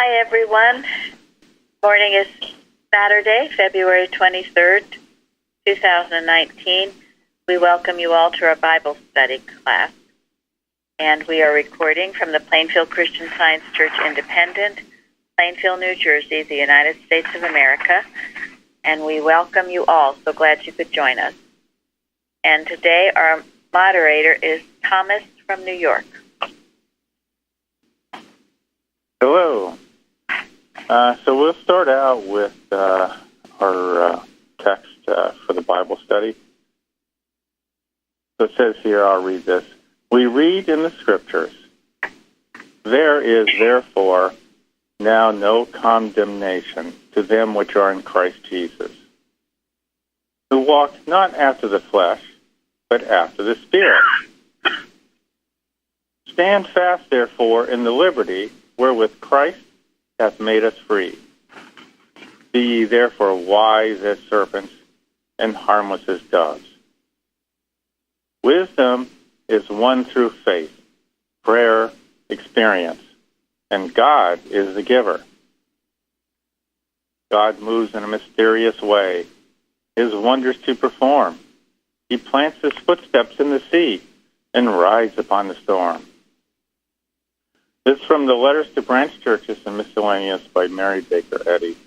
Hi, everyone. Morning is Saturday, February 23rd, 2019. We welcome you all to our Bible study class. And we are recording from the Plainfield Christian Science Church Independent, Plainfield, New Jersey, the United States of America. And we welcome you all. So glad you could join us. And today our moderator is Thomas from New York. Hello. So we'll start out with our text for the Bible study. So it says here, I'll read this. We read in the Scriptures, "There is therefore now no condemnation to them which are in Christ Jesus, who walk not after the flesh, but after the Spirit. Stand fast, therefore, in the liberty wherewith Christ hath made us free. Be ye therefore wise as serpents and harmless as doves. Wisdom is won through faith, prayer, experience, and God is the giver. God moves in a mysterious way, his wonders to perform. He plants his footsteps in the sea and rides upon the storm." This is from the Letters to Branch Churches and Miscellaneous by Mary Baker Eddy.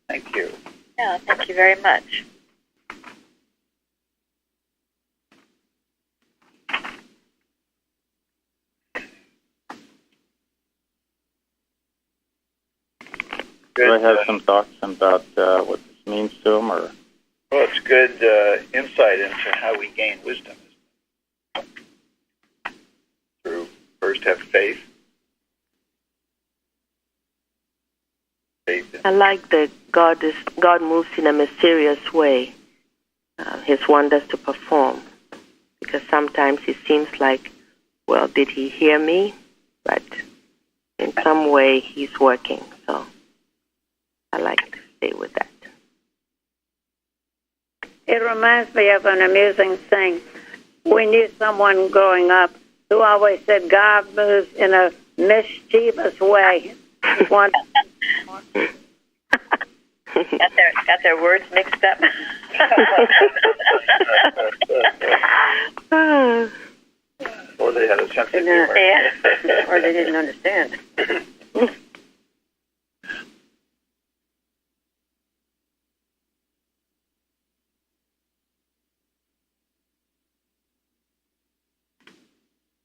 Thank you. Yeah, thank you very much. Do I have some thoughts about what this means to them? Or? Well, it's good insight into how we gain wisdom. Through first have faith. I like that God moves in a mysterious way, his wonders to perform. Because sometimes it seems like, well, did he hear me? But in some way he's working. So I like to stay with that. It reminds me of an amusing thing. We knew someone growing up who always said God moves in a mischievous way. Got their words mixed up. Or they had a sense of humor. Yeah. Or they didn't understand.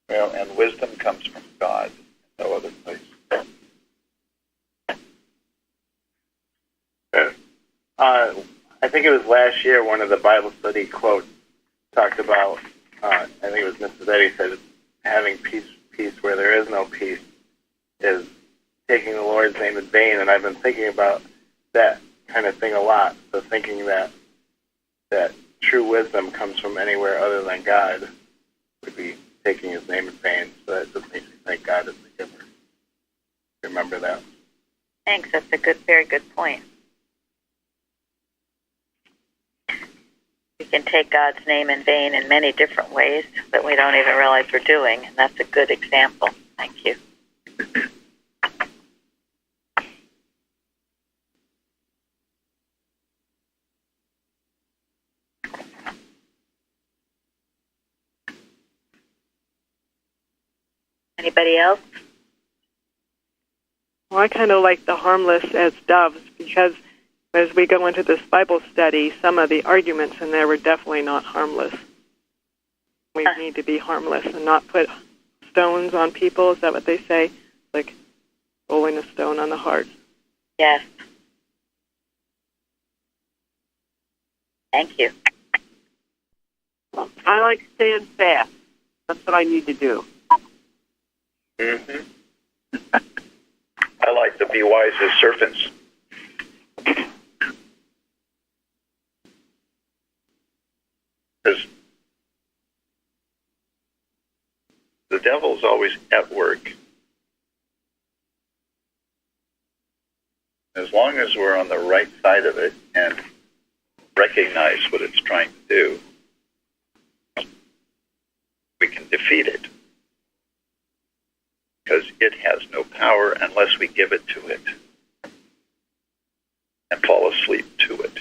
Well, and wisdom comes from God, no other place. I think it was last year, one of the Bible study quotes talked about, I think it was Mrs. Eddy said, having peace where there is no peace is taking the Lord's name in vain. And I've been thinking about that kind of thing a lot. So thinking that true wisdom comes from anywhere other than God would be taking his name in vain. So that just makes me think God is the giver. Remember that. Thanks. That's a very good point. We can take God's name in vain in many different ways that we don't even realize we're doing, and that's a good example. Thank you. Anybody else? Well, I kind of like the harmless as doves because as we go into this Bible study, some of the arguments in there were definitely not harmless. We need to be harmless and not put stones on people. Is that what they say? Like rolling a stone on the heart. Yes. Thank you. I like staying fast. That's what I need to do. Mm-hmm. I like to be wise as serpents. Because the devil's always at work. As long as we're on the right side of it and recognize what it's trying to do, we can defeat it. because it has no power unless we give it to it and fall asleep to it.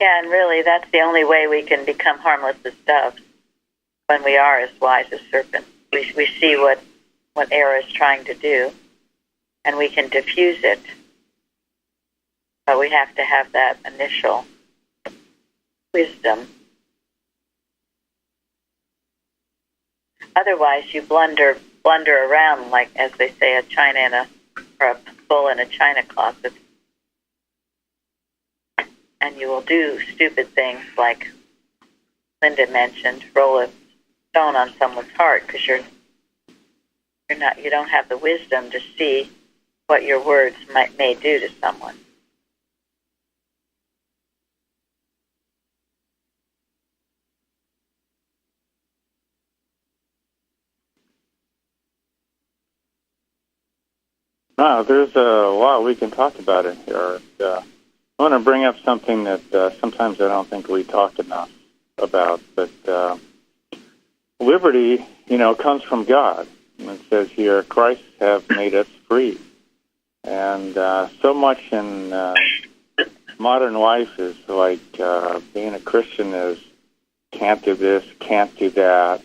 Yeah, and really, that's the only way we can become harmless as doves, when we are as wise as serpents. We see what error is trying to do, and we can diffuse it. But we have to have that initial wisdom. Otherwise, you blunder around, like, as they say, a bull in a china closet. And you will do stupid things like Linda mentioned, roll a stone on someone's heart because you don't have the wisdom to see what your words may do to someone. Wow, there's a lot we can talk about in here. I want to bring up something that sometimes I don't think we talk enough about, but liberty, comes from God. And it says here, Christ have made us free. And so much in modern life is like being a Christian is can't do this, can't do that.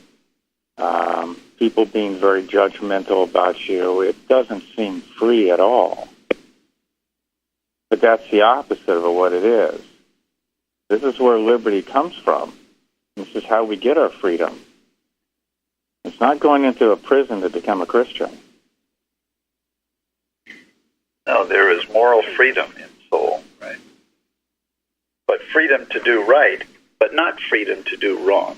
People being very judgmental about you. It doesn't seem free at all. But that's the opposite of what it is. This is where liberty comes from. This is how we get our freedom. It's not going into a prison to become a Christian. No, there is moral freedom in soul, right? But freedom to do right, but not freedom to do wrong.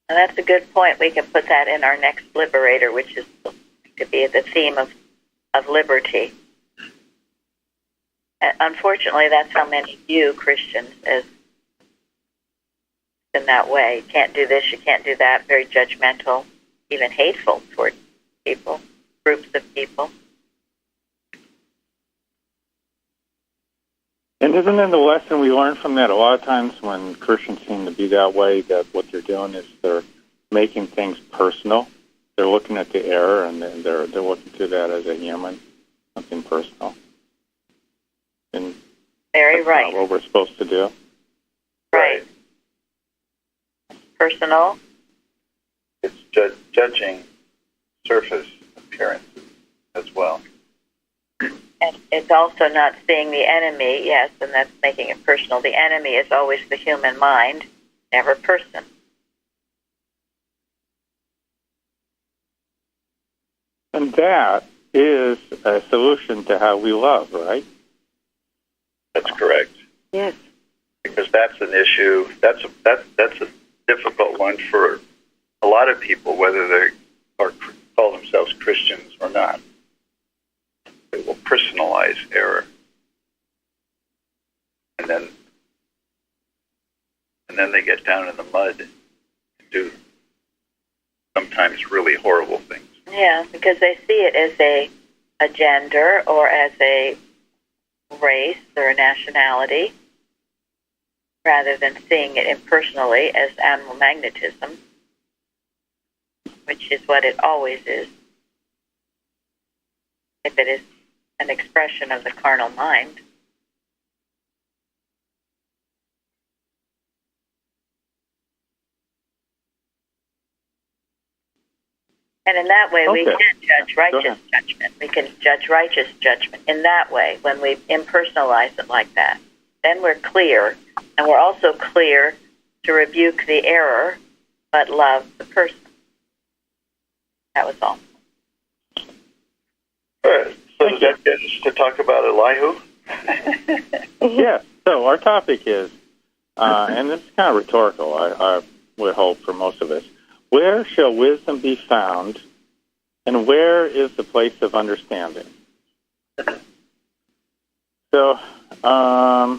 And that's a good point. We can put that in our next Liberator, which is to be the theme of liberty. Unfortunately, that's how many view Christians as in that way. You can't do this, you can't do that, very judgmental, even hateful toward people, groups of people. And isn't it the lesson we learn from that? A lot of times when Christians seem to be that way, that what they're doing is they're making things personal. They're looking at the error, and they're looking to that as a human, something personal. And very that's right. Not what we're supposed to do. Right. Personal. It's judging surface appearances as well. And it's also not seeing the enemy, yes, and that's making it personal. The enemy is always the human mind, never person. And that is a solution to how we love, right? That's correct. Yes. Because that's an issue. That's a difficult one for a lot of people, whether they call themselves Christians or not. They will personalize error, and then they get down in the mud and do sometimes really horrible things. Yeah, because they see it as a gender or as a race or a nationality, rather than seeing it impersonally as animal magnetism, which is what it always is. If it is an expression of the carnal mind. And in that way, we can judge righteous judgment. We can judge righteous judgment in that way when we impersonalize it like that. Then we're clear, and we're also clear to rebuke the error, but love the person. That was all. Good. So does that get us to talk about Elihu? Yeah. So our topic is, and this is kind of rhetorical, I would hope for most of us. Where shall wisdom be found, and where is the place of understanding? So, our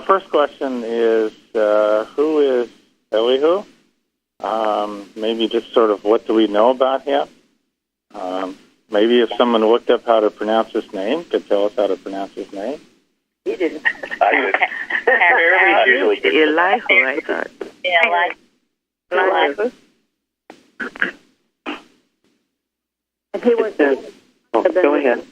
first question is, who is Elihu? Maybe just sort of what do we know about him? Maybe if someone looked up how to pronounce his name, could tell us how to pronounce his name. You didn't. I did. Elihu, I thought. Yeah, Elihu. And he was. Go ahead.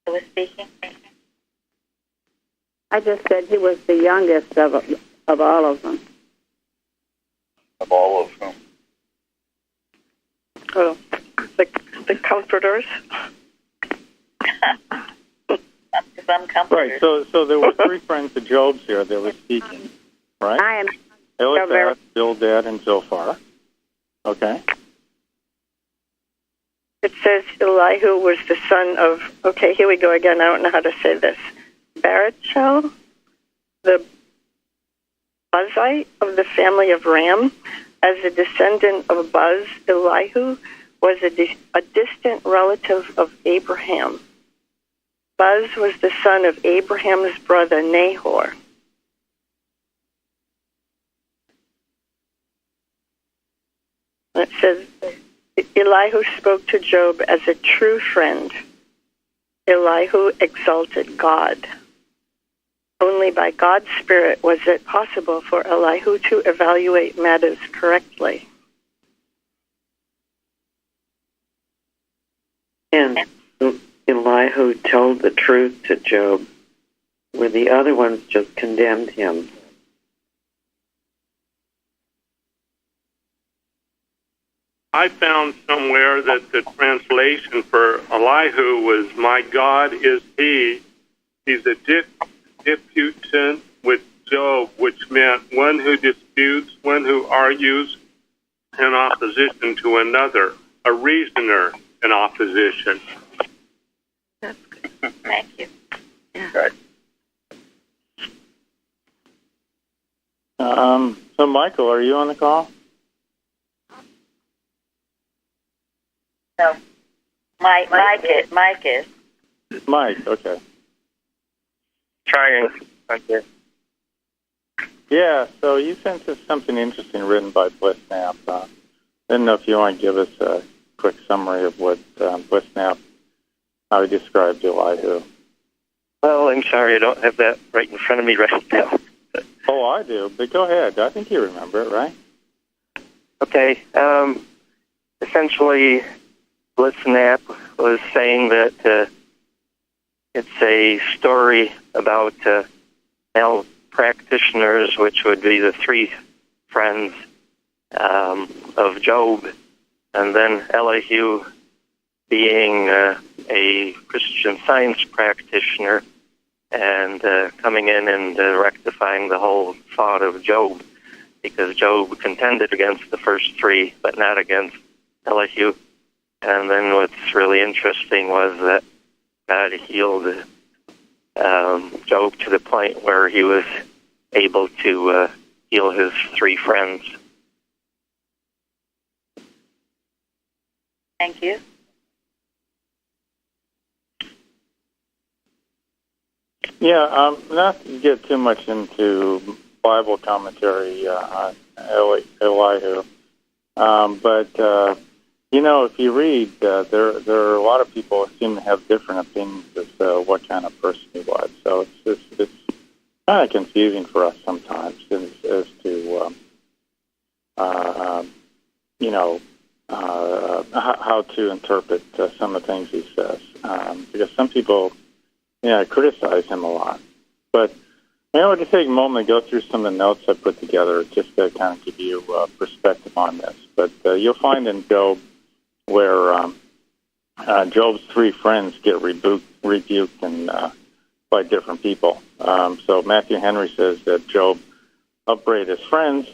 Who was speaking? I just said he was the youngest of all of them. Of all of whom? Oh, the comforters. Some comforters. Right. So there were three friends of Job's here that were speaking, right? I am. Elihu, Bildad, and Zophar. Okay. It says Elihu was the son of, okay, here we go again. I don't know how to say this. Barachel, the Buzite of the family of Ram. As a descendant of Buz, Elihu was a distant relative of Abraham. Buz was the son of Abraham's brother Nahor. It says, Elihu spoke to Job as a true friend. Elihu exalted God. Only by God's Spirit was it possible for Elihu to evaluate matters correctly. And Elihu told the truth to Job, where the other ones just condemned him. I found somewhere that the translation for Elihu was, "My God is He." He's a disputant with Job, which meant one who disputes, one who argues in opposition to another, a reasoner in opposition. That's good. Thank you. Right. So, Michael, are you on the call? No. Mike is. Mike, okay. Trying. Okay. Yeah, so you sent us something interesting written by Bliss Knapp. I didn't know if you want to give us a quick summary of what Bliss Knapp, how he described Elihu. Well, I'm sorry, I don't have that right in front of me right now. Oh, I do, but go ahead. I think you remember it, right? Okay. Essentially, Bliss Knapp was saying that it's a story about male practitioners, which would be the three friends of Job, and then Elihu being a Christian Science practitioner and coming in and rectifying the whole thought of Job, because Job contended against the first three, but not against Elihu. And then what's really interesting was that God healed Job to the point where he was able to heal his three friends. Thank you. Yeah, not to get too much into Bible commentary on Elihu, but you know, if you read, there are a lot of people who seem to have different opinions as to what kind of person he was. So it's kind of confusing for us sometimes as to you know, how to interpret some of the things he says, because some people, criticize him a lot. But I want to take a moment and go through some of the notes I put together just to kind of give you perspective on this. But you'll find in Job where Job's three friends get rebuked and by different people. So Matthew Henry says that Job upbraided his friends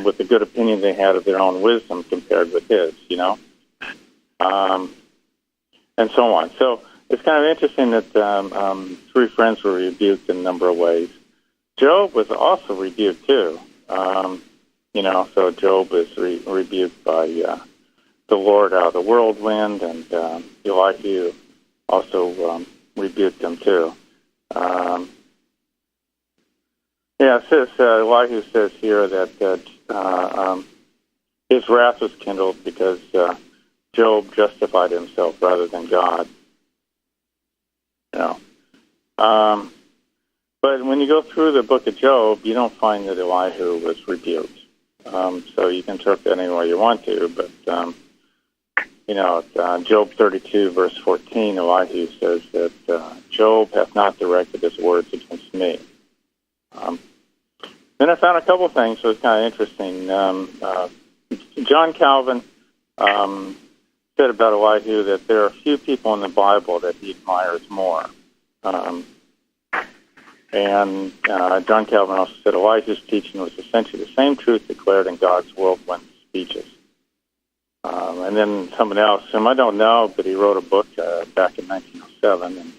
with the good opinion they had of their own wisdom compared with his, and so on. So it's kind of interesting that three friends were rebuked in a number of ways. Job was also rebuked too. So Job is rebuked by the Lord out of the whirlwind, and Elihu also rebuked him too. It says, Elihu says here that his wrath was kindled because Job justified himself rather than God. But when you go through the book of Job, you don't find that Elihu was rebuked. So you can interpret it any way you want to, but Job 32, verse 14, Elihu says that Job hath not directed his words against me. Then I found a couple things, so it's kind of interesting. John Calvin said about Elihu that there are few people in the Bible that he admires more. And John Calvin also said Elihu's teaching was essentially the same truth declared in God's whirlwind speeches. And then someone else, whom I don't know, but he wrote a book back in 1907, and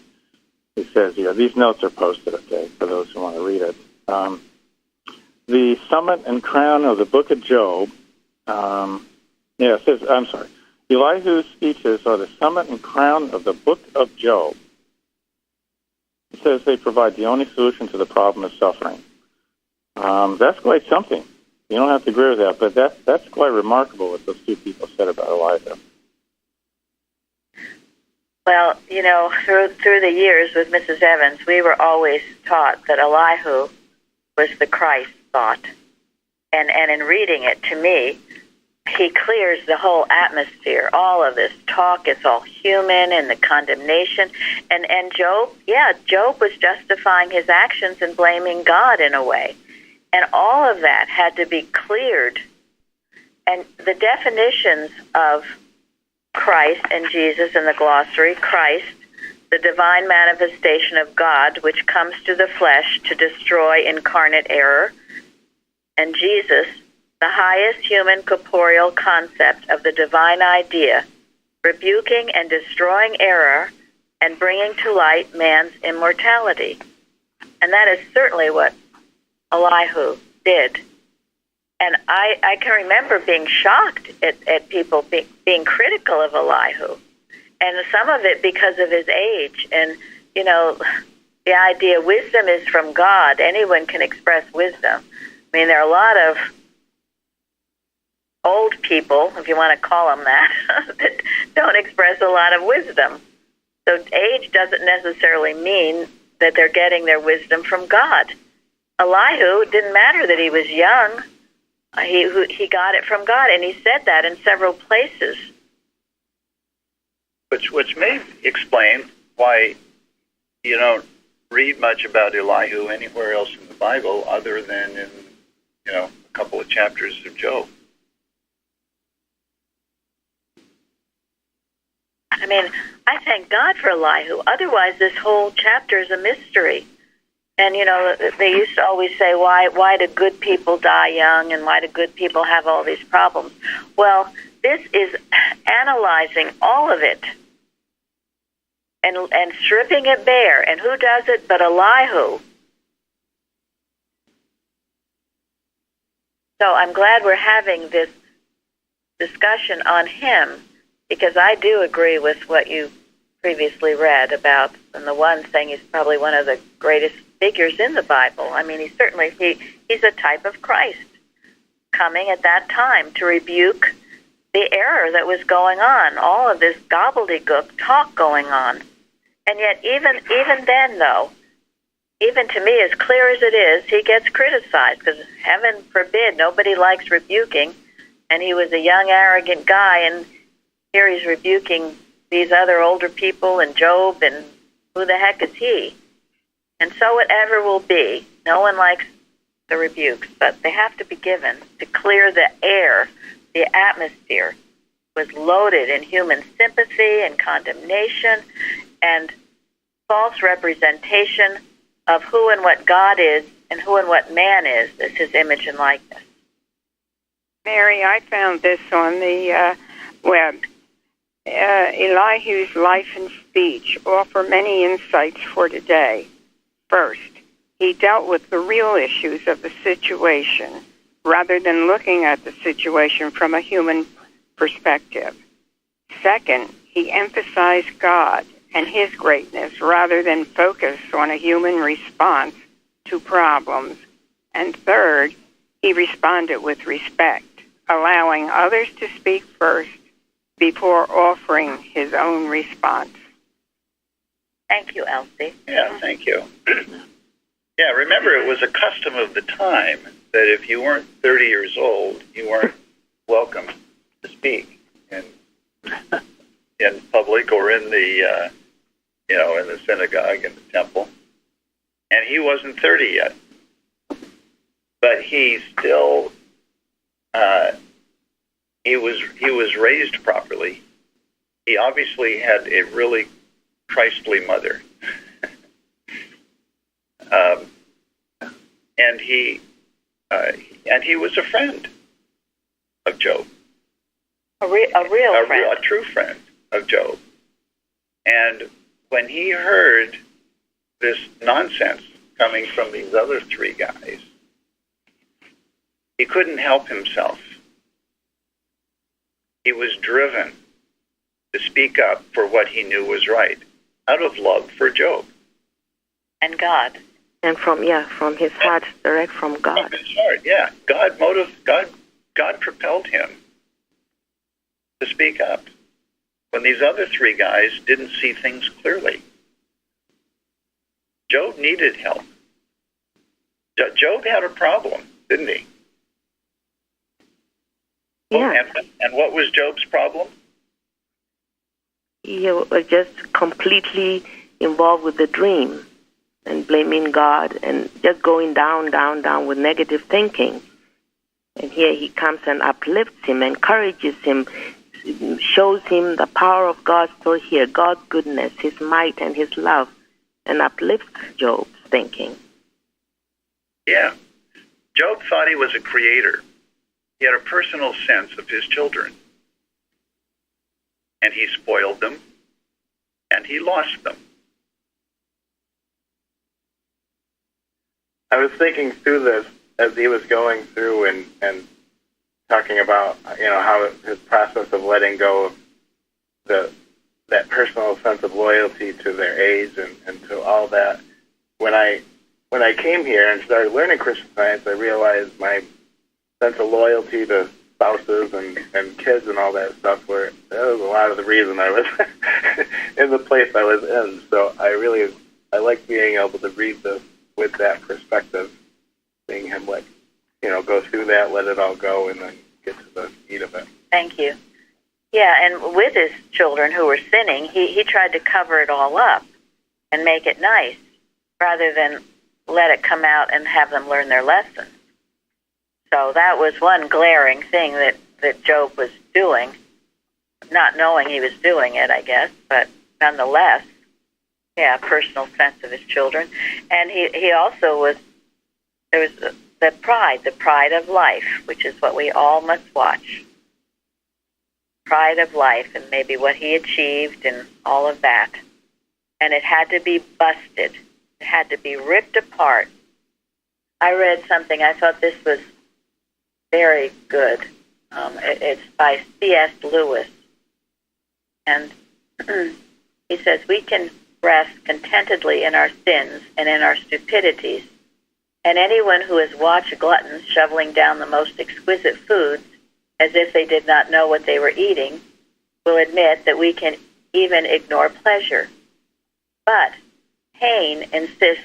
he says, these notes are posted, okay, for those who want to read it. The summit and crown of the book of Job, it says, I'm sorry, Elihu's speeches are the summit and crown of the book of Job. It says they provide the only solution to the problem of suffering. That's quite something. You don't have to agree with that, but that's quite remarkable what those two people said about Elihu. Well, through the years with Mrs. Evans, we were always taught that Elihu was the Christ thought. And in reading it, to me, he clears the whole atmosphere. All of this talk, it's all human and the condemnation. And Job was justifying his actions and blaming God in a way. And all of that had to be cleared. And the definitions of Christ and Jesus in the glossary, Christ, the divine manifestation of God, which comes to the flesh to destroy incarnate error, and Jesus, the highest human corporeal concept of the divine idea, rebuking and destroying error and bringing to light man's immortality. And that is certainly what Elihu did. And I can remember being shocked at people being critical of Elihu. And some of it because of his age. And, the idea wisdom is from God. Anyone can express wisdom. I mean, there are a lot of old people, if you want to call them that, that don't express a lot of wisdom. So age doesn't necessarily mean that they're getting their wisdom from God. Elihu, it didn't matter that he was young. He got it from God, and he said that in several places. Which may explain why you don't read much about Elihu anywhere else in the Bible other than in, a couple of chapters of Job. I mean, I thank God for Elihu. Otherwise, this whole chapter is a mystery. And, they used to always say, why do good people die young and why do good people have all these problems? Well, this is analyzing all of it and stripping it bare. And who does it but Elihu? So I'm glad we're having this discussion on him, because I do agree with what you previously read about, and the one saying he's probably one of the greatest figures in the Bible. I mean, he's a type of Christ coming at that time to rebuke the error that was going on, all of this gobbledygook talk going on. And yet even then, though, even to me, as clear as it is, he gets criticized, because heaven forbid, nobody likes rebuking, and he was a young, arrogant guy, and here he's rebuking these other older people and Job, and who the heck is he? And so it ever will be. No one likes the rebukes, but they have to be given to clear the air. The atmosphere was loaded in human sympathy and condemnation and false representation of who and what God is and who and what man is as his image and likeness. Mary, I found this on the web. Elihu's life and speech offer many insights for today. First, he dealt with the real issues of the situation rather than looking at the situation from a human perspective. Second, he emphasized God and his greatness rather than focus on a human response to problems. And third, he responded with respect, allowing others to speak first before offering his own response. Thank you, Elsie. Yeah, thank you. Yeah, remember, it was a custom of the time that if you weren't 30 years old, you weren't welcome to speak in public or in the in the synagogue, in the temple. And he wasn't 30 yet, but he still he was raised properly. He obviously had a really Christly mother. And he was a friend of Job. A real friend. A true friend of Job. And when he heard this nonsense coming from these other three guys, he couldn't help himself. He was driven to speak up for what he knew was right, out of love for Job. And God. And from his heart, direct from God. From his heart, yeah. God propelled him to speak up when these other three guys didn't see things clearly. Job needed help. Job had a problem, didn't he? Yeah. And what was Job's problem? He was just completely involved with the dream and blaming God and just going down with negative thinking. And here he comes and uplifts him, encourages him, shows him the power of God still here, God's goodness, his might and his love, and uplifts Job's thinking. Yeah. Job thought he was a creator. He had a personal sense of his children. And he spoiled them, and he lost them. I was thinking through this as he was going through and talking about, how his process of letting go of that personal sense of loyalty to their age and to all that. When I came here and started learning Christian Science, I realized my sense of loyalty to spouses and kids and all that stuff that was a lot of the reason I was in the place I was in. So I like being able to read this with that perspective, seeing him go through that, let it all go, and then get to the meat of it. Thank you. Yeah, and with his children who were sinning, he tried to cover it all up and make it nice rather than let it come out and have them learn their lesson. So that was one glaring thing that Job was doing, not knowing he was doing it, I guess, but nonetheless, yeah, personal sense of his children. And he also there was the pride of life, which is what we all must watch. Pride of life and maybe what he achieved and all of that. And it had to be busted. It had to be ripped apart. I read something, I thought this was very good. It's by C.S. Lewis. And he says, we can rest contentedly in our sins and in our stupidities. And anyone who has watched gluttons shoveling down the most exquisite foods as if they did not know what they were eating will admit that we can even ignore pleasure. But pain insists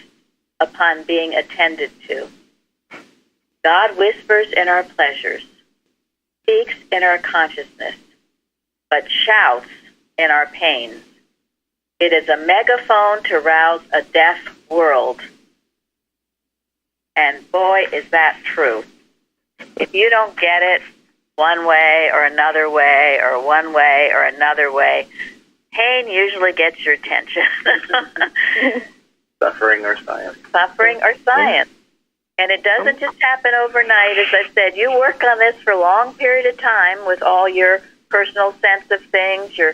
upon being attended to. God whispers in our pleasures, speaks in our consciousness, but shouts in our pains. It is a megaphone to rouse a deaf world. And boy, is that true. If you don't get it one way or another way or one way or another way, pain usually gets your attention. Suffering or science. Suffering or science. And it doesn't just happen overnight. As I said, you work on this for a long period of time with all your personal sense of things, your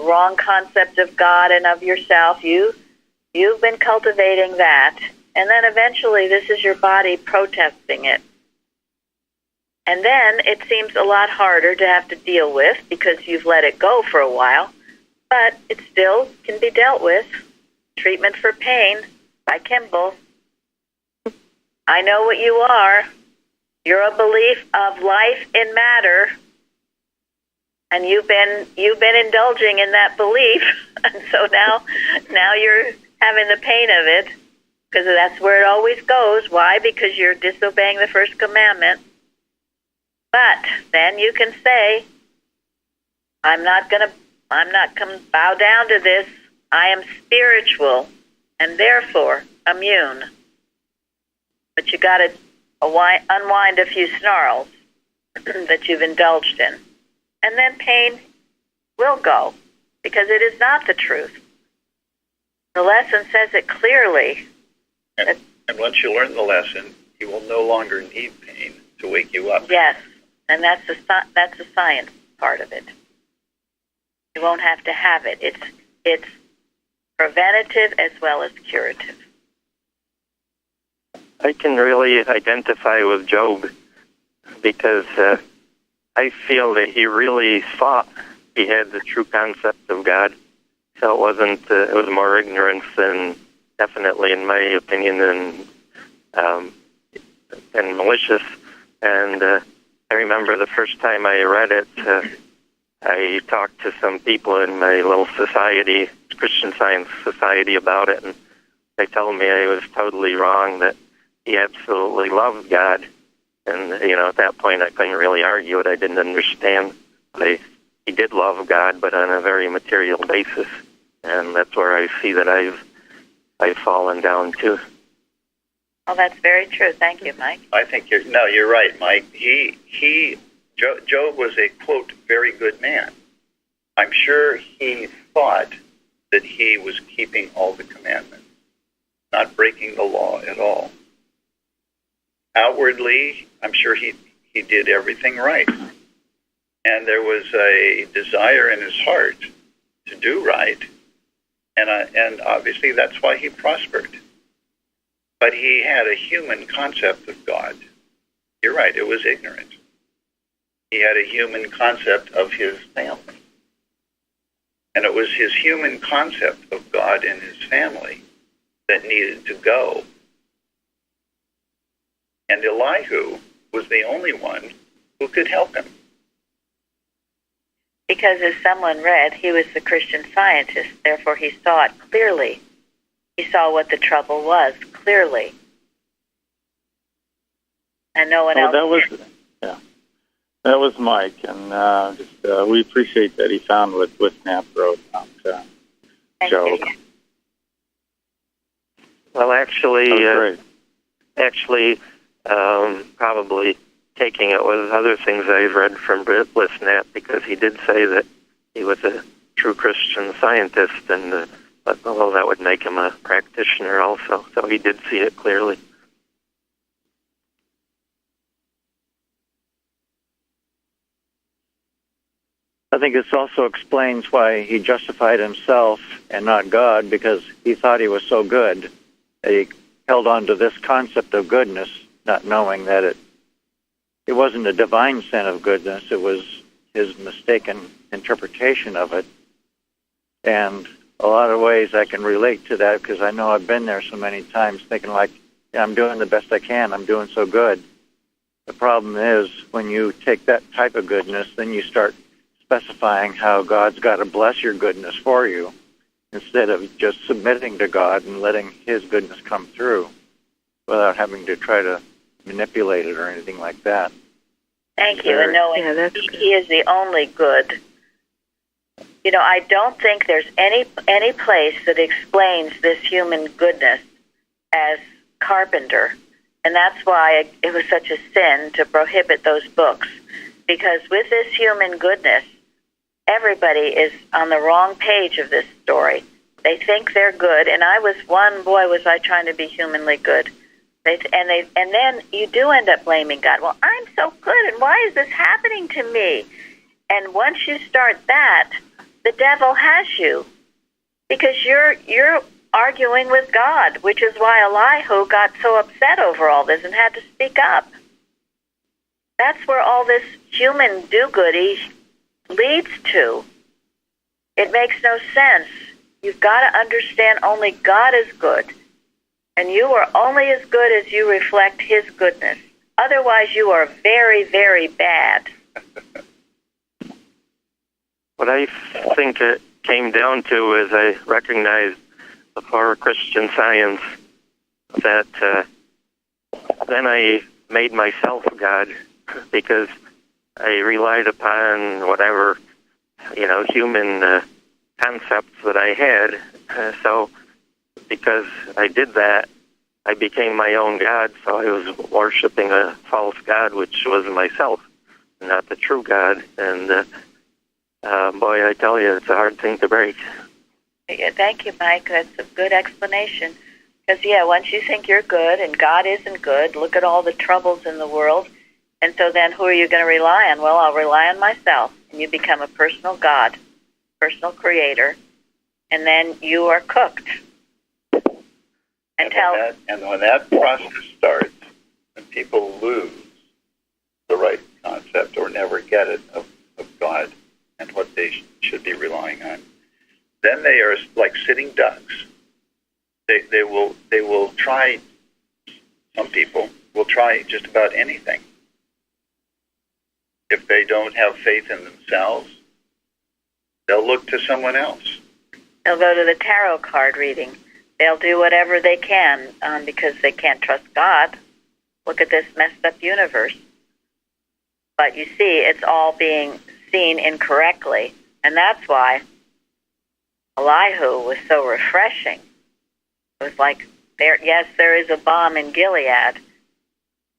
wrong concept of God and of yourself. You've been cultivating that. And then eventually this is your body protesting it. And then it seems a lot harder to have to deal with because you've let it go for a while. But it still can be dealt with. Treatment for Pain by Kimball. I know what you are. You're a belief of life in matter. And you've been indulging in that belief. And so now you're having the pain of it. because that's where it always goes. Why? Because you're disobeying the first commandment. But then you can say, I'm not going to bow down to this. I am spiritual and therefore immune. But you got to unwind a few snarls that you've indulged in. And then pain will go, because it is not the truth. The lesson says it clearly. And once you learn the lesson, you will no longer need pain to wake you up. Yes, and that's the science part of it. You won't have to have it. It's preventative as well as curative. I can really identify with Job because I feel that he really thought he had the true concept of God. So it wasn't. It was more ignorance than, definitely, in my opinion, than malicious. And I remember the first time I read it, I talked to some people in my little society, Christian Science Society, about it, and they told me I was totally wrong, that he absolutely loved God. And, at that point I couldn't really argue it. I didn't understand. He did love God, but on a very material basis. And that's where I see that I've fallen down too. Well, that's very true. Thank you, Mike. I think you're right, Mike. Job was a, quote, very good man. I'm sure he thought that he was keeping all the commandments, not breaking the law at all. Outwardly, I'm sure he did everything right. And there was a desire in his heart to do right. And obviously that's why he prospered. But he had a human concept of God. You're right, it was ignorant. He had a human concept of his family. And it was his human concept of God and his family that needed to go. And Elihu was the only one who could help him. Because as someone read, he was the Christian Scientist, therefore he saw it clearly. He saw what the trouble was clearly. And no one else did. That was Mike, and we appreciate that he found what Snap wrote about Job. Well, actually, probably taking it with other things I've read from Snap, because he did say that he was a true Christian Scientist, and well, that would make him a practitioner also. So he did see it clearly. I think this also explains why he justified himself and not God, because he thought he was so good that he held on to this concept of goodness, not knowing that it wasn't a divine sense of goodness, it was his mistaken interpretation of it. And a lot of ways I can relate to that, because I know I've been there so many times thinking like, yeah, I'm doing the best I can, I'm doing so good. The problem is when you take that type of goodness, then you start specifying how God's got to bless your goodness for you, instead of just submitting to God and letting his goodness come through without having to try to manipulate it or anything like that. Thank you, and knowing he is the only good. I don't think there's any place that explains this human goodness as carpenter, and that's why it was such a sin to prohibit those books, because with this human goodness, everybody is on the wrong page of this story. They think they're good, and I was trying to be humanly good. And then you do end up blaming God. Well, I'm so good, and why is this happening to me? And once you start that, the devil has you, because you're arguing with God, which is why Elihu got so upset over all this and had to speak up. That's where all this human do-goody leads to. It makes no sense. You've got to understand only God is good, and you are only as good as you reflect his goodness. Otherwise, you are very, very bad. What I think it came down to is I recognized before Christian Science that then I made myself God because I relied upon whatever, human concepts that I had. So because I did that, I became my own God, so I was worshiping a false God, which was myself, not the true God. And boy, I tell you, it's a hard thing to break. Yeah, thank you, Mike. That's a good explanation. Because, once you think you're good and God isn't good, look at all the troubles in the world. And so then who are you going to rely on? Well, I'll rely on myself. And you become a personal God, personal creator. And then you are cooked. And when that process starts, when people lose the right concept or never get it of God and what they should be relying on, then they are like sitting ducks. They will try. Some people will try just about anything. If they don't have faith in themselves, they'll look to someone else. They'll go to the tarot card reading. They'll do whatever they can because they can't trust God. Look at this messed up universe. But you see, it's all being seen incorrectly. And that's why Elihu was so refreshing. It was like, there is a balm in Gilead.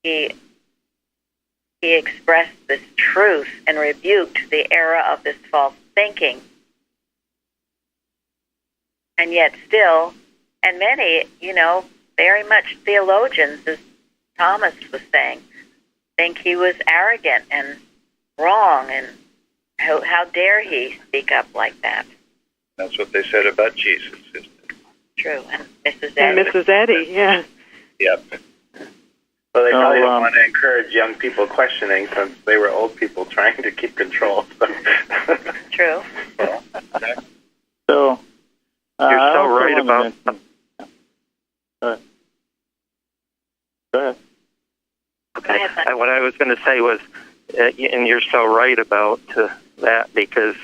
He expressed this truth and rebuked the error of this false thinking. And yet still, and many, very much theologians, as Thomas was saying, think he was arrogant and wrong, and how dare he speak up like that? That's what they said about Jesus, isn't it? True, and Mrs. And Eddie. Mrs. Eddie, yeah. Yep. Well, they probably don't want to encourage young people questioning since they were old people trying to keep control. True. So, you're so right about... Go ahead. Okay. What I was going to say was, and you're so right about that, because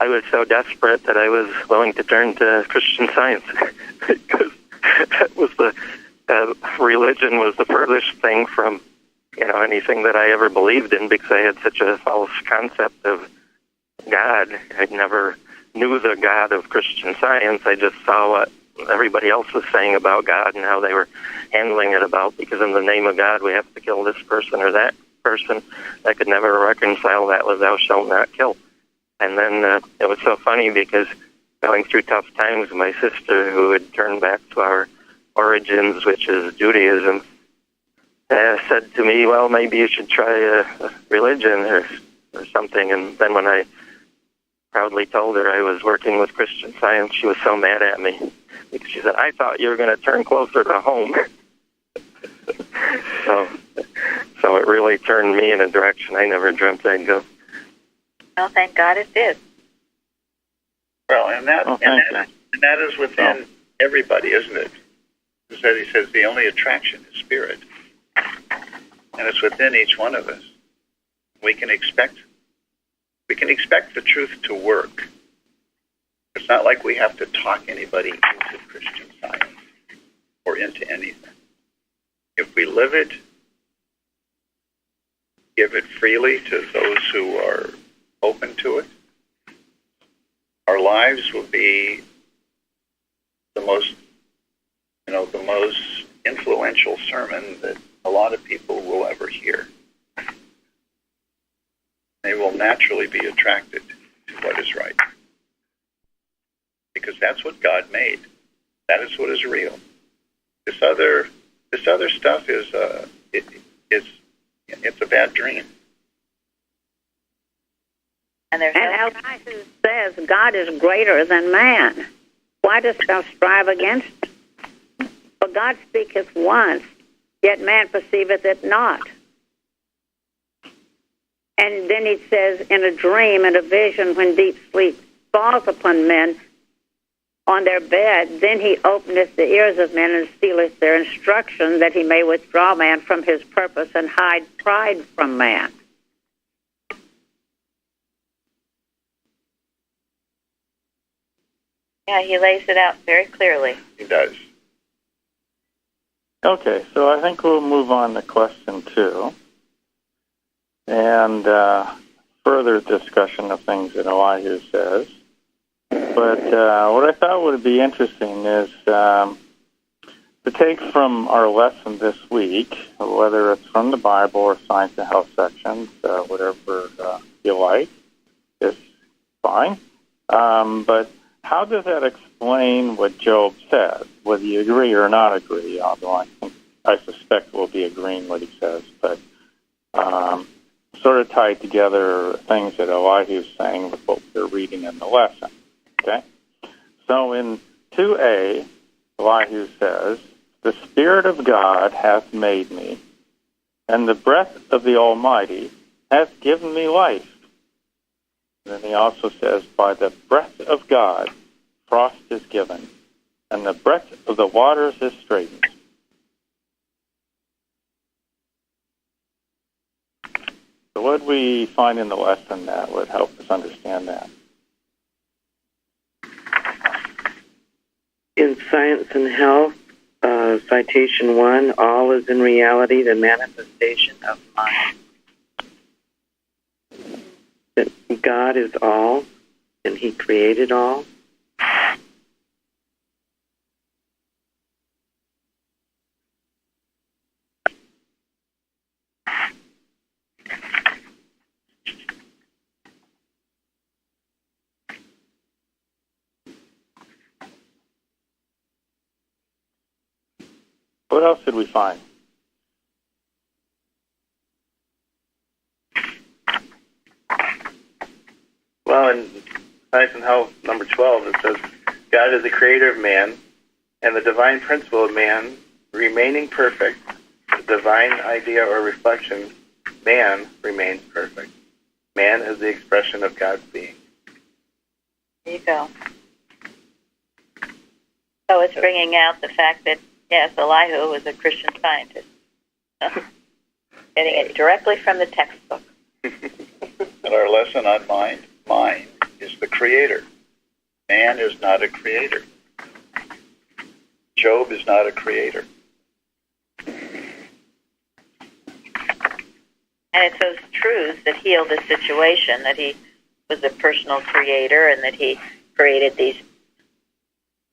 I was so desperate that I was willing to turn to Christian Science because that was religion was the furthest thing from anything that I ever believed in, because I had such a false concept of God. I never knew the God of Christian Science. I just saw what everybody else was saying about God and how they were handling it about, because in the name of God we have to kill this person or that person. I could never reconcile that with thou shalt not kill. And then it was so funny because going through tough times, my sister, who had turned back to our origins, which is Judaism, said to me, well, maybe you should try a religion or something. And then when I proudly told her I was working with Christian Science, she was so mad at me because she said, I thought you were going to turn closer to home. So it really turned me in a direction I never dreamt I'd go. Well, thank God it did. Well, and that is within everybody, isn't it? He says the only attraction is spirit. And it's within each one of us. We can expect the truth to work. It's not like we have to talk anybody into Christian Science or into anything. If we live it, give it freely to those who are open to it, our lives will be the most influential sermon that a lot of people will ever hear. They will naturally be attracted to what is right, because that's what God made. That is what is real. This other stuff is it's a bad dream. And Elihu says God is greater than man. Why dost thou strive against him? For God speaketh once, yet man perceiveth it not. And then he says, in a dream, in a vision, when deep sleep falls upon men on their bed, then he openeth the ears of men and stealeth their instruction, that he may withdraw man from his purpose and hide pride from man. Yeah, he lays it out very clearly. He does. Okay, so I think we'll move on to question 2 and further discussion of things that Elihu says. But what I thought would be interesting is to take from our lesson this week, whether it's from the Bible or Science and Health sections, whatever you like, is fine. But how does that explain what Job says, whether you agree or not agree, although I suspect we'll be agreeing what he says, but sort of tied together things that Elihu is saying with what we're reading in the lesson. Okay? So in 2a, Elihu says, "The Spirit of God hath made me, and the breath of the Almighty hath given me life." And then he also says, "By the breath of God, frost is given, and the breadth of the waters is straightened." So what do we find in the lesson that would help us understand that? In Science and Health, citation 1, all is in reality the manifestation of mind. That God is all, and He created all. What else did we find? Well, in Science and Health, number 12, it says, God is the creator of man, and the divine principle of man remaining perfect, the divine idea or reflection, man remains perfect. Man is the expression of God's being. There you go. So it's bringing out the fact that, yes, Elihu was a Christian Scientist. Getting it directly from the textbook. And our lesson on mind is the creator. Man is not a creator. Job is not a creator. And it's those truths that heal the situation, that he was a personal creator and that he created these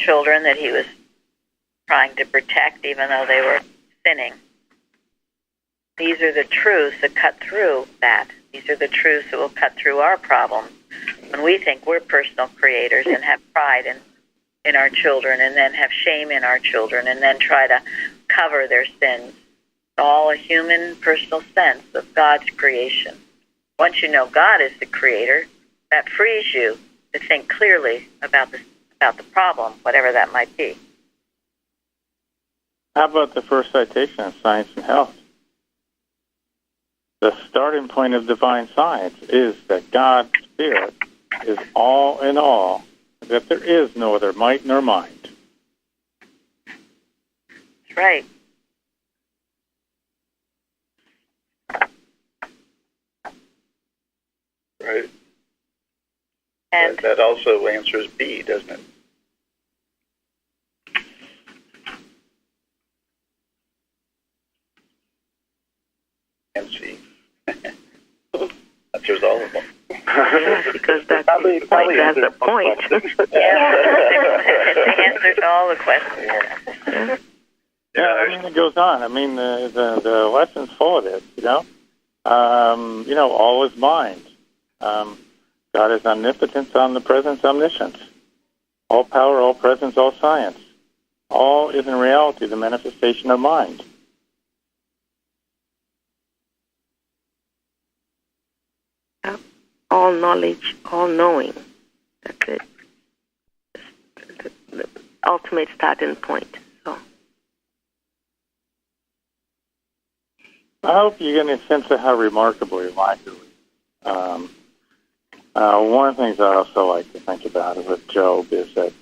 children that he was trying to protect even though they were sinning. These are the truths that cut through that. These are the truths that will cut through our problems when we think we're personal creators and have pride in our children and then have shame in our children and then try to cover their sins. It's all a human personal sense of God's creation. Once you know God is the creator, that frees you to think clearly about the problem, whatever that might be. How about the first citation in Science and Health? The starting point of divine science is that God's Spirit is all in all, that there is no other might nor mind. That's right. Right. And that also answers B, doesn't it? And C. Answers all of them. Because that's the point. It answers all the questions. Yeah, I mean, it goes on. I mean, the lesson's full of this, you know? All is mind. God is omnipotence, omnipresence, omniscience. All power, all presence, all science. All is in reality the manifestation of mind. All knowledge, all knowing. That's it. The ultimate starting point. So I hope you get a sense of how remarkable Elihu is. One of the things I also like to think about with Job is that,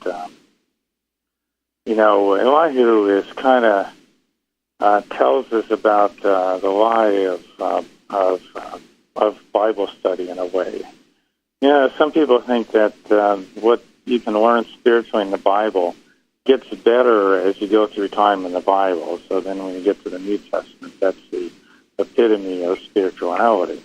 Elihu is kind of tells us about the lie of Bible study in a way. Some people think that what you can learn spiritually in the Bible gets better as you go through time in the Bible. So then when you get to the New Testament, that's the epitome of spirituality.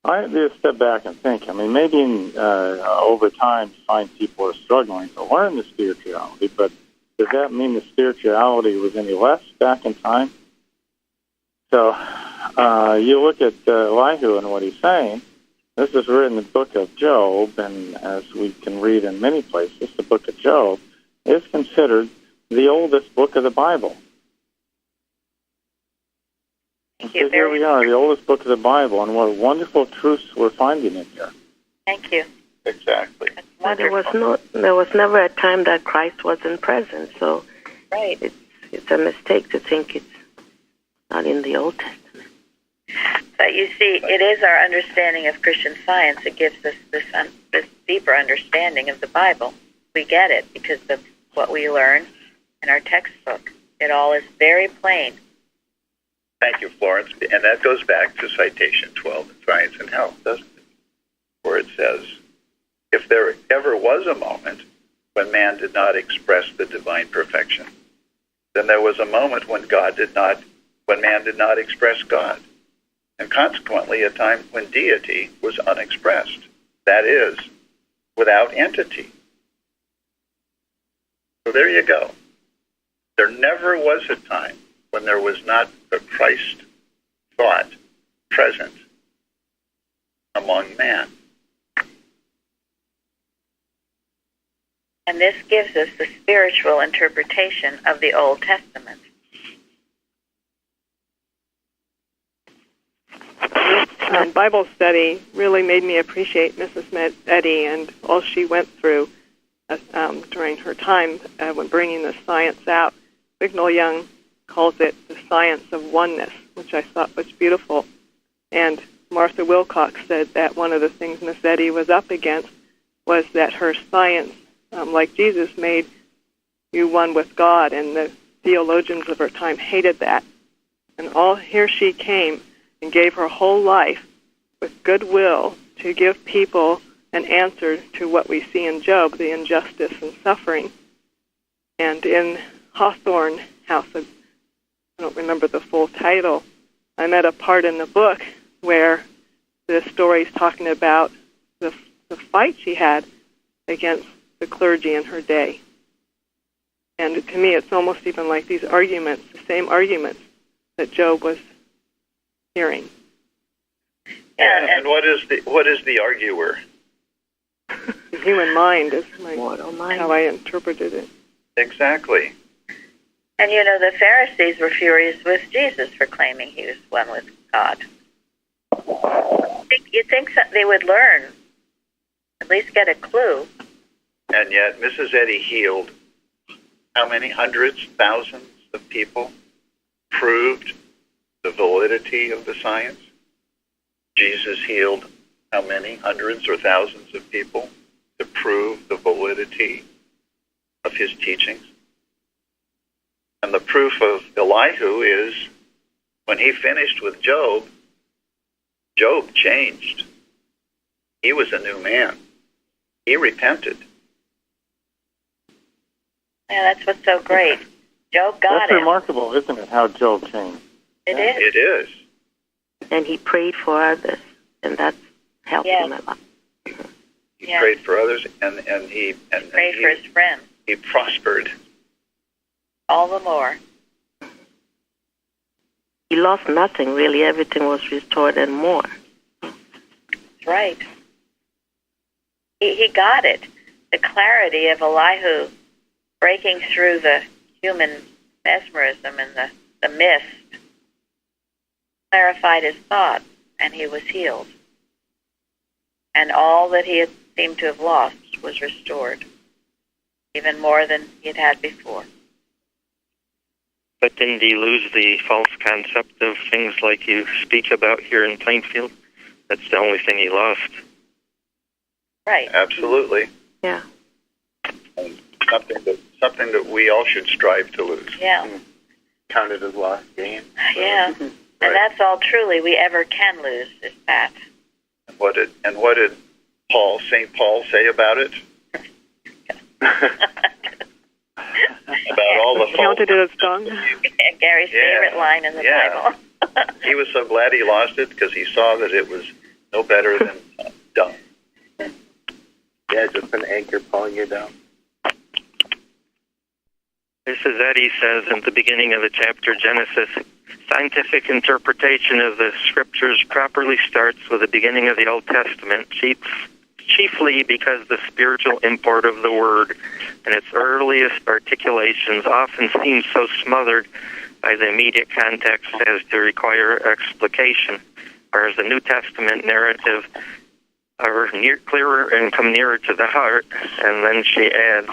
I just step back and think. I mean, maybe over time you find people are struggling to learn the spirituality, but does that mean the spirituality was any less back in time? So you look at Elihu and what he's saying. This is written in the book of Job, and as we can read in many places, the book of Job is considered the oldest book of the Bible. So here we are, the oldest book of the Bible, and what wonderful truths we're finding in here. Thank you. Exactly. But there was never a time that Christ wasn't present, so right. It's a mistake to think it's not in the Old Testament. But you see, it is our understanding of Christian Science that gives us this deeper understanding of the Bible. We get it because of what we learn in our textbook. It all is very plain. Thank you, Florence. And that goes back to citation 12 in Science and Health, doesn't it? Where it says, if there ever was a moment when man did not express the divine perfection, then there was a moment when man did not express God. And consequently, a time when deity was unexpressed. That is, without entity. So there you go. There never was a time when there was not the Christ thought present among man. And this gives us the spiritual interpretation of the Old Testament. Bible study really made me appreciate Mrs. Eddy and all she went through during her time when bringing the science out. Bignell Young calls it the science of oneness, which I thought was beautiful. And Martha Wilcox said that one of the things Miss Eddy was up against was that her science, like Jesus, made you one with God, and the theologians of her time hated that. And here she came and gave her whole life with goodwill to give people an answer to what we see in Job, the injustice and suffering. And in Hawthorne House, I don't remember the full title, I'm at a part in the book where the story's talking about the fight she had against the clergy in her day. And to me, it's almost even like these arguments, the same arguments that Job was hearing. Yeah, and what is the arguer? The human mind is how I interpreted it. Exactly. And the Pharisees were furious with Jesus for claiming he was one with God. You'd think they would learn, at least get a clue. And yet, Mrs. Eddy healed how many hundreds, thousands of people? Proved the validity of the science. Jesus healed how many hundreds or thousands of people to prove the validity of his teachings. And the proof of Elihu is when he finished with Job, Job changed. He was a new man. He repented. Yeah, that's what's so great. Job got it. That's remarkable, isn't it, how Job changed? It is. It is. And he prayed for others, and that helped him a lot. He prayed for others, and he prayed for his friends. He prospered. All the more. He lost nothing, really. Everything was restored and more. That's right. He got it. The clarity of Elihu breaking through the human mesmerism and the mist clarified his thought, and he was healed. And all that he had seemed to have lost was restored, even more than he had before. But didn't he lose the false concept of things like you speak about here in Plainfield? That's the only thing he lost. Right. Absolutely. Yeah. And something that we all should strive to lose. Yeah. Counted as lost gain. Yeah. And that's all truly we ever can lose, is that. And what did St. Paul say about it? about all the counted it as dung. Gary's favorite line in the Bible. He was so glad he lost it because he saw that it was no better than dung. Yeah, just an anchor pulling you down. Mrs. Eddy says in the beginning of the chapter, Genesis, scientific interpretation of the scriptures properly starts with the beginning of the Old Testament, chiefly because the spiritual import of the word and its earliest articulations often seem so smothered by the immediate context as to require explication, whereas the New Testament narrative are clearer and come nearer to the heart. And then she adds,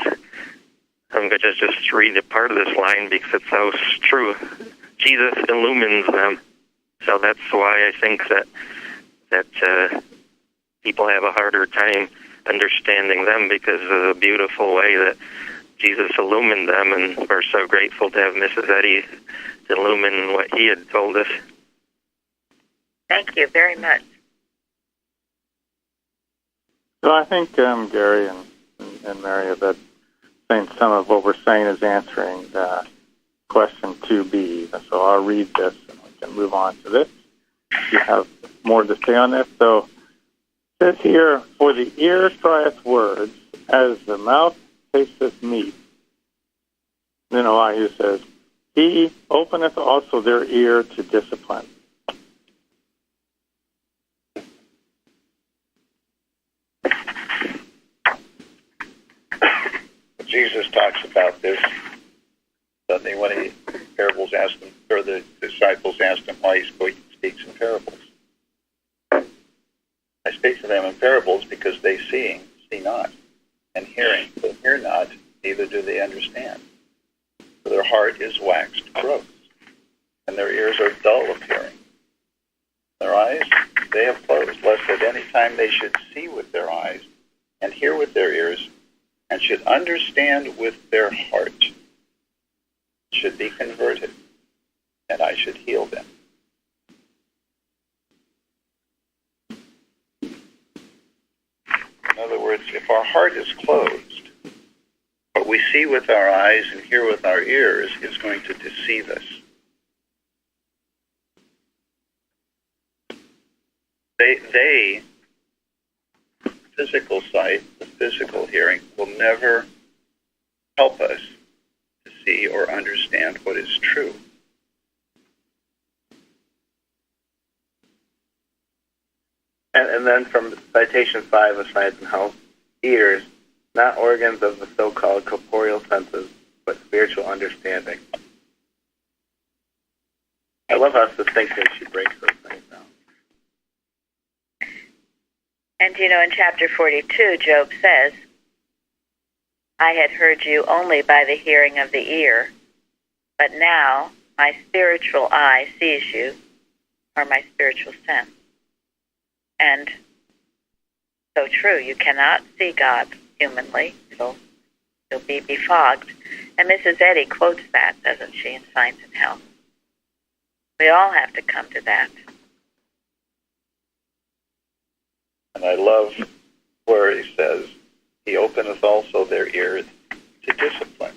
I'm going to just read a part of this line because it's so true. Jesus illumines them. So that's why I think that people have a harder time understanding them, because of the beautiful way that Jesus illumined them, and we're so grateful to have Mrs. Eddy illumine what he had told us. Thank you very much. So I think Gary and Mary have been saying some of what we're saying is answering question 2B. So I'll read this and we can move on to this. You have more to say on this. So it says here, for the ear trieth words, as the mouth tasteth meat. Then Elihu says, he openeth also their ear to discipline. Jesus talks about this. Suddenly, when parables asked him, or the disciples asked him why he speaks in parables. I speak to them in parables because they see not, and hearing, but hear not, neither do they understand. For their heart is waxed gross, and their ears are dull of hearing. Their eyes they have closed, lest at any time they should see with their eyes, and hear with their ears, and should understand with their heart, should be converted, and I should heal them. In other words, if our heart is closed, what we see with our eyes and hear with our ears is going to deceive us. They physical sight, the physical hearing, will never help us to see or understand what is true. And then from citation 5 of Science and Health, ears, not organs of the so-called corporeal senses, but spiritual understanding. I love how succinctly she breaks those things down. And in chapter 42, Job says, I had heard you only by the hearing of the ear, but now my spiritual eye sees you, or my spiritual sense. And so true, you cannot see God humanly. You'll be befogged. And Mrs. Eddy quotes that, doesn't she, in Science and Health? We all have to come to that. And I love where he says, he openeth also their ears to discipline.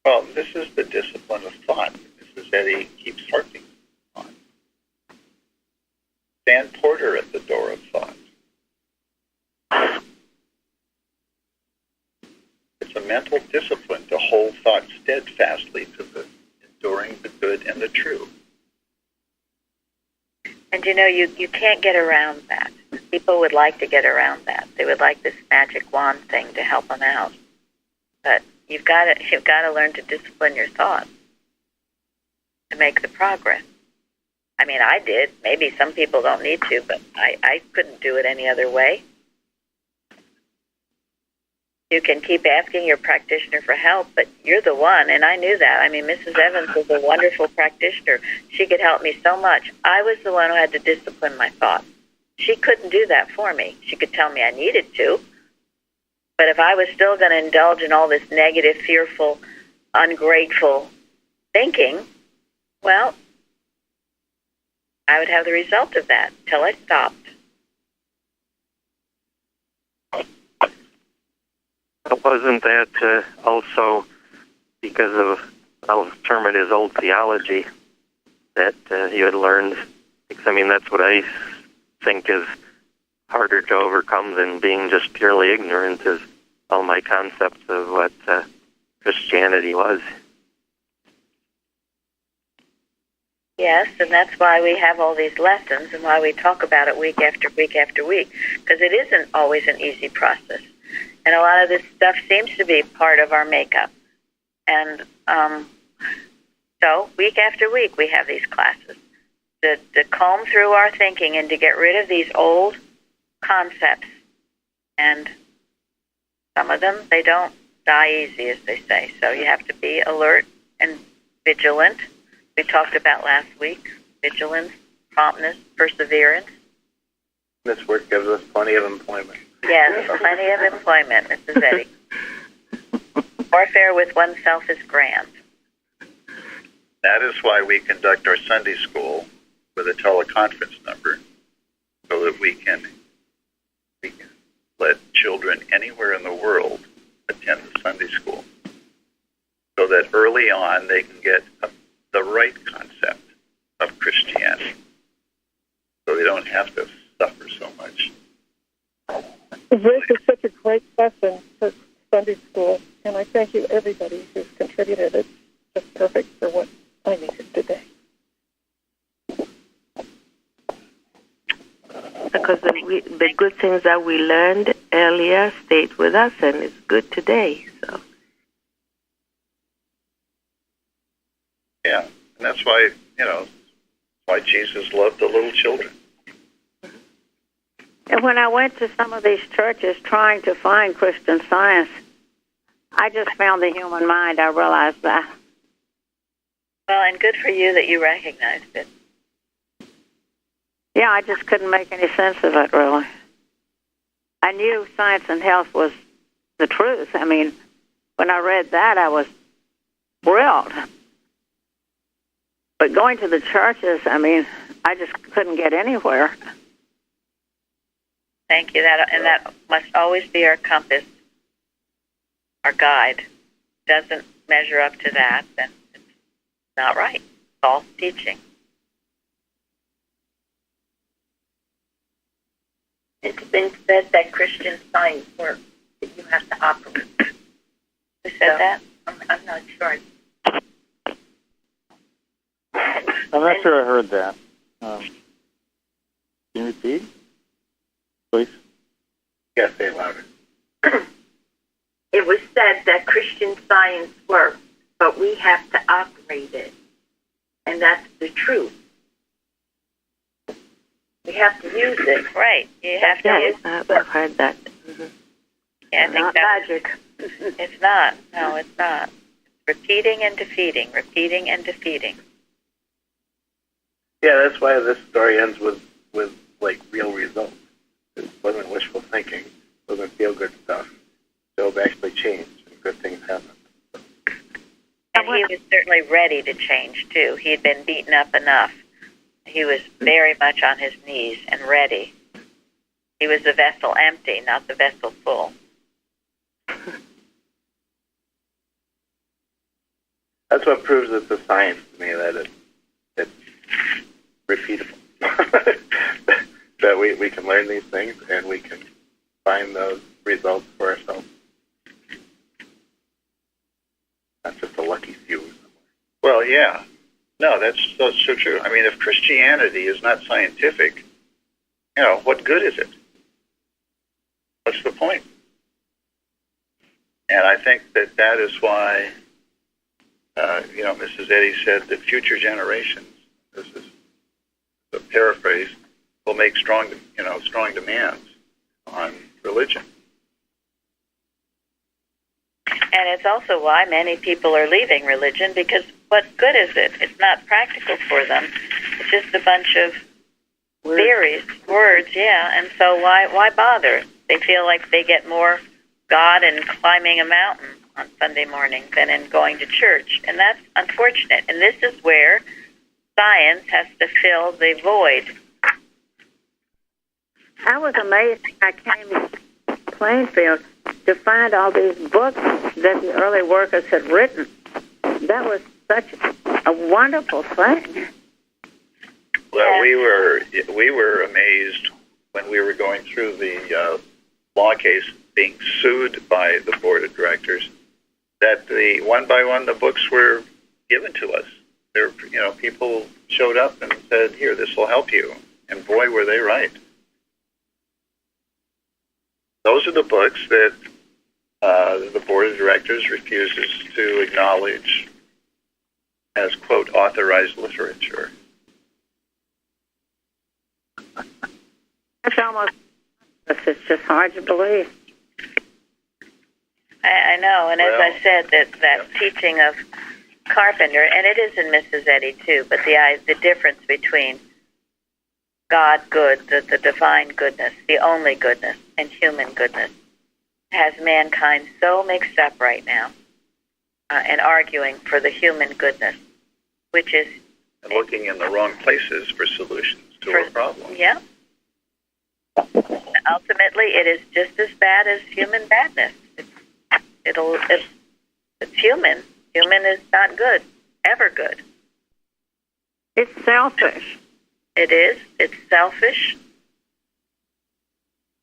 Well, this is the discipline of thought that Mrs. Eddy keeps harping on. Stand porter at the door of thought. It's a mental discipline to hold thought steadfastly to the enduring, the good, and the true. And you can't get around that. People would like to get around that. They would like this magic wand thing to help them out. But you've got to learn to discipline your thoughts to make the progress. I mean, I did. Maybe some people don't need to, but I couldn't do it any other way. You can keep asking your practitioner for help, but you're the one, and I knew that. I mean, Mrs. Evans was a wonderful practitioner. She could help me so much. I was the one who had to discipline my thoughts. She couldn't do that for me. She could tell me I needed to, but if I was still going to indulge in all this negative, fearful, ungrateful thinking, well, I would have the result of that till I stopped. Wasn't that also because of, I'll term it as old theology, that you had learned? Because, I mean, that's what I think is harder to overcome than being just purely ignorant, is all my concepts of what Christianity was. Yes, and that's why we have all these lessons and why we talk about it week after week after week, because it isn't always an easy process. And a lot of this stuff seems to be part of our makeup. And so week after week we have these classes to comb through our thinking and to get rid of these old concepts. And some of them, they don't die easy, as they say. So you have to be alert and vigilant. We talked about last week, vigilance, promptness, perseverance. This work gives us plenty of employment. Yes, plenty of employment, Mrs. Eddy. Warfare with oneself is grand. That is why we conduct our Sunday school with a teleconference number, so that we can let children anywhere in the world attend the Sunday school, so that early on they can get the right concept of Christianity, so they don't have to suffer so much. This is such a great lesson for Sunday school, and I thank you, everybody who's contributed. It's just perfect for what I needed today. Because the good things that we learned earlier stayed with us, and it's good today. So. Yeah, and that's why, why Jesus loved the little children. And when I went to some of these churches trying to find Christian Science, I just found the human mind. I realized that. Well, and good for you that you recognized it. Yeah, I just couldn't make any sense of it, really. I knew science and health was the truth. I mean, when I read that, I was thrilled. But going to the churches, I mean, I just couldn't get anywhere. Thank you. That must always be our compass, our guide. Doesn't measure up to that, then it's not right. It's false teaching. It's been said that Christian Science works, that you have to operate. Who said that? I'm not sure. I'm not sure I heard that. Can you repeat, please? Yes, say it louder. It was said that Christian Science works, but we have to operate it. And that's the truth. We have to use it. Right. You have to use it. I've heard that. Mm-hmm. Yeah, I think Not that's magic. It's not. No, it's not. Repeating and defeating. Repeating and defeating. Yeah, that's why this story ends with like real results. It wasn't wishful thinking. It wasn't feel good stuff. Job actually changed, and good things happened. And he was certainly ready to change too. He had been beaten up enough. He was very much on his knees and ready. He was the vessel empty, not the vessel full. That's what proves it's a science to me, that it's repeatable. That we can learn these things and we can find those results for ourselves. Not just a lucky few. Well, yeah. No, that's so true. I mean, if Christianity is not scientific, what good is it? What's the point? And I think that is why, Mrs. Eddy said that future generations, this is a paraphrase, will make strong demands on religion. And it's also why many people are leaving religion, because what good is it? It's not practical for them. It's just a bunch of theories, words, yeah. And so why bother? They feel like they get more God in climbing a mountain on Sunday morning than in going to church. And that's unfortunate. And this is where science has to fill the void. I was amazed. I came to Plainfield, to find all these books that the early workers had written. That was such a wonderful thing. Well, we were amazed when we were going through the law case, being sued by the board of directors, that the one by one the books were given to us. There, people showed up and said, "Here, this will help you," and boy, were they right. Those are the books that the board of directors refuses to acknowledge as, quote, authorized literature. It's just hard to believe. I know, and as I said, that teaching of Carpenter, and it is in Mrs. Eddy too, but the difference between God good, the divine goodness, the only goodness, and human goodness, has mankind so mixed up right now, and arguing for the human goodness, which is... And looking in the wrong places for solutions to our problems. Yeah. Ultimately, it is just as bad as human badness. It's human. Human is not good, ever good. It's selfish. It is. It's selfish.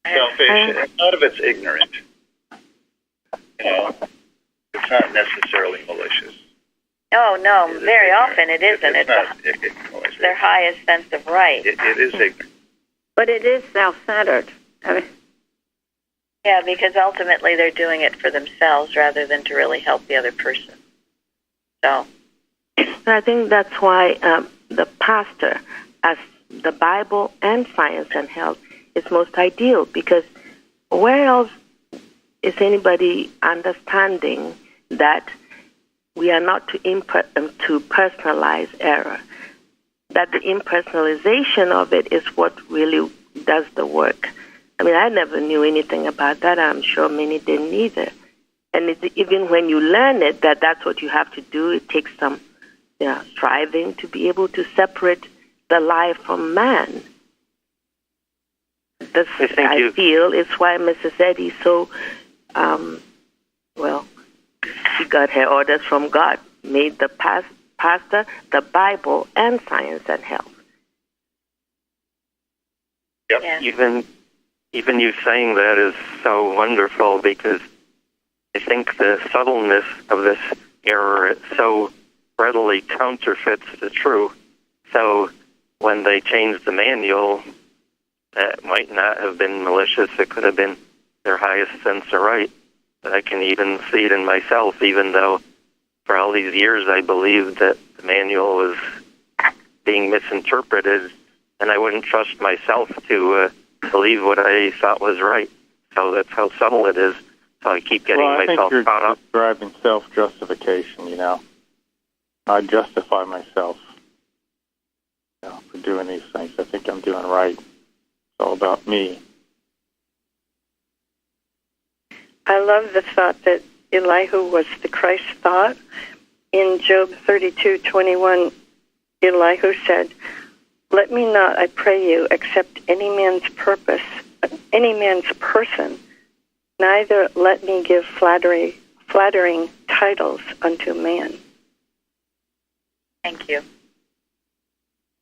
Selfish. A lot of it's ignorant. It's not necessarily malicious. Oh, no. Very often it isn't. It's their highest sense of right. It is ignorant. But it is self-centered. Yeah, because ultimately they're doing it for themselves rather than to really help the other person. So, I think that's why the pastor, as the Bible and science and health, is most ideal, because where else is anybody understanding that we are not to personalize error, that the impersonalization of it is what really does the work. I mean, I never knew anything about that. I'm sure many didn't either. And even when you learn it, that's what you have to do. It takes some striving to be able to separate the lie from man. This, I feel, is why Mrs. Eddy so, she got her orders from God, made the pastor, the Bible, and science and health. Yep. Yeah. Even you saying that is so wonderful, because I think the subtleness of this error, it so readily counterfeits the truth. So when they changed the manual, that might not have been malicious. It could have been their highest sense of right. But I can even see it in myself, even though for all these years I believed that the manual was being misinterpreted, and I wouldn't trust myself to believe what I thought was right. So that's how subtle it is. So I keep getting myself caught up. I think you're describing self-justification, I justify myself for doing these things. I think I'm doing right. It's all about me. I love the thought that Elihu was the Christ thought. In Job 32:21, Elihu said, "Let me not, I pray you, accept any man's person, neither let me give flattering titles unto man." Thank you.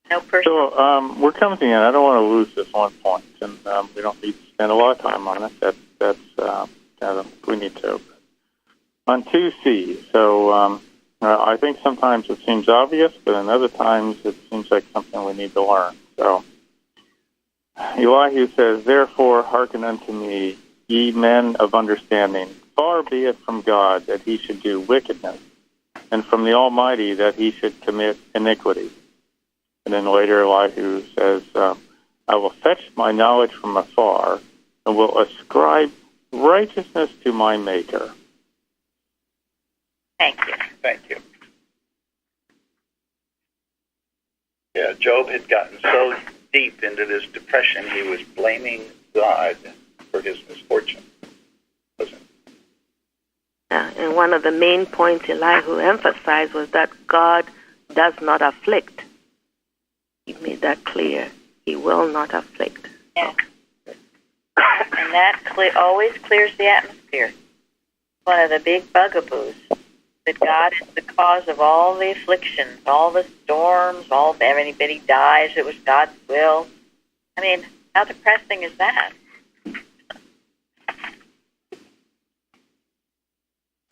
No person. So we're coming to the end. I don't want to lose this one point, and we don't need to spend a lot of time on it. We need to. On 2C, so I think sometimes it seems obvious, but in other times it seems like something we need to learn. So Elihu says, "Therefore hearken unto me, ye men of understanding. Far be it from God that he should do wickedness, and from the Almighty that he should commit iniquity." And then later Elihu says, "I will fetch my knowledge from afar, and will ascribe righteousness to my Maker." Thank you. Thank you. Yeah, Job had gotten so deep into this depression, he was blaming God for his misfortune, wasn't he? And one of the main points Elihu emphasized was that God does not afflict. He made that clear. He will not afflict. Yeah. And that always clears the atmosphere. One of the big bugaboos, that God is the cause of all the afflictions, all the storms, if anybody dies, it was God's will. I mean, how depressing is that?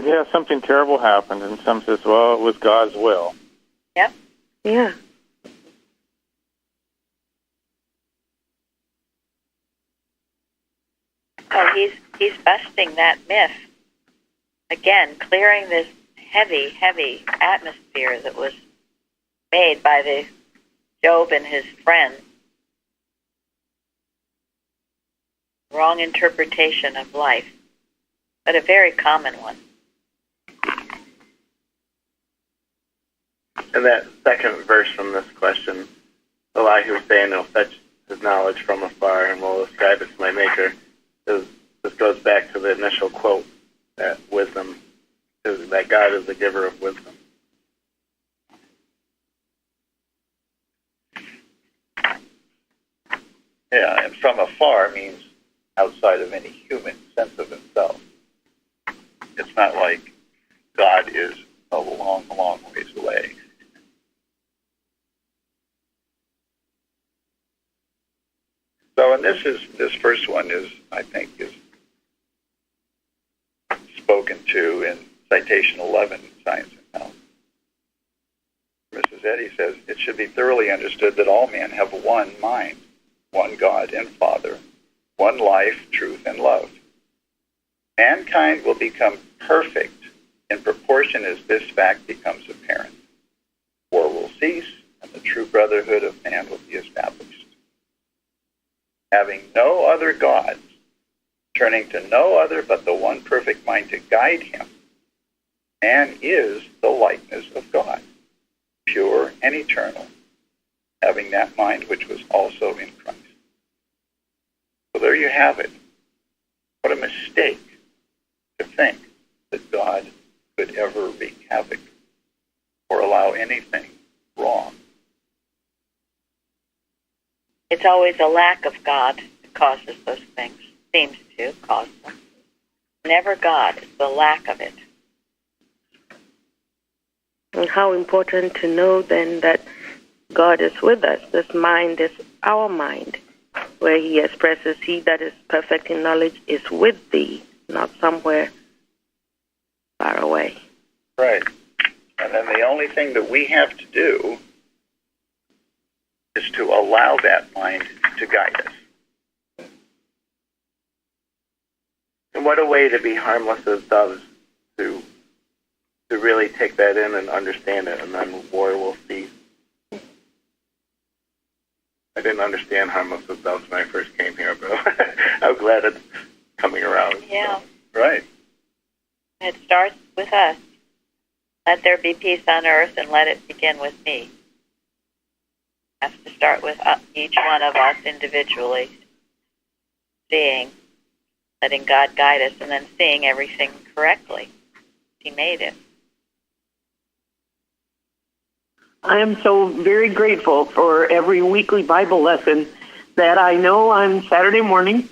Yeah, something terrible happened, and some says, well, it was God's will. Yep. Yeah. Oh, he's busting that myth. Again, clearing this heavy, heavy atmosphere that was made by the Job and his friends. Wrong interpretation of life, but a very common one. And that second verse from this question, Elihu saying, "He'll fetch his knowledge from afar and will ascribe it to my Maker," this goes back to the initial quote, that wisdom, that God is the giver of wisdom. Yeah, and from afar means outside of any human sense of himself. It's not like God is a long, long ways away. So, and this first one is, I think, is spoken to in citation 11 in Science and Health. Mrs. Eddy says, it should be thoroughly understood that all men have one mind, one God and Father, one life, truth, and love. Mankind will become perfect in proportion as this fact becomes apparent. War will cease, and the true brotherhood of man will be established. Having no other gods, turning to no other but the one perfect mind to guide him, man is the likeness of God, pure and eternal, having that mind which was also in Christ. So there you have it. What a mistake to think that God could ever wreak havoc or allow anything wrong. It's always a lack of God that causes those things, seems to cause them. Never God, it's the lack of it. And how important to know then that God is with us. This mind is our mind, where he expresses, he that is perfect in knowledge is with thee, not somewhere far away. Right. And then the only thing that we have to do is to allow that mind to guide us. And what a way to be harmless as doves, to really take that in and understand it, and then war will cease. I didn't understand harmless as doves when I first came here, but I'm glad it's coming around. Yeah. Right. It starts with us. Let there be peace on earth, and let it begin with me. It has to start with each one of us individually, seeing, letting God guide us, and then seeing everything correctly. He made it. I am so very grateful for every weekly Bible lesson that I know on Saturday morning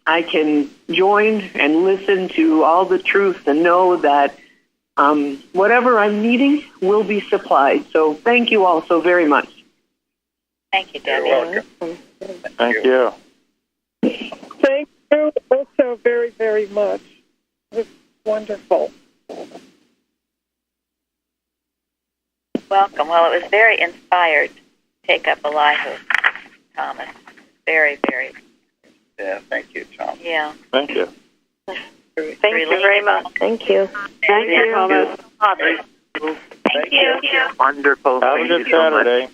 I can join and listen to all the truth and know that whatever I'm needing will be supplied. So thank you all so very much. Thank you, Debbie. You're welcome. Thank you. Thank you also very, very much. It was wonderful. Welcome. Well, it was very inspired to take up Elihu, Thomas. Very, very. Yeah, thank you, Tom. Yeah. Thank you. Thank you very much. Thank you. Thank you, Thomas. Thank you. Wonderful. Have a Thank good you so much. Saturday.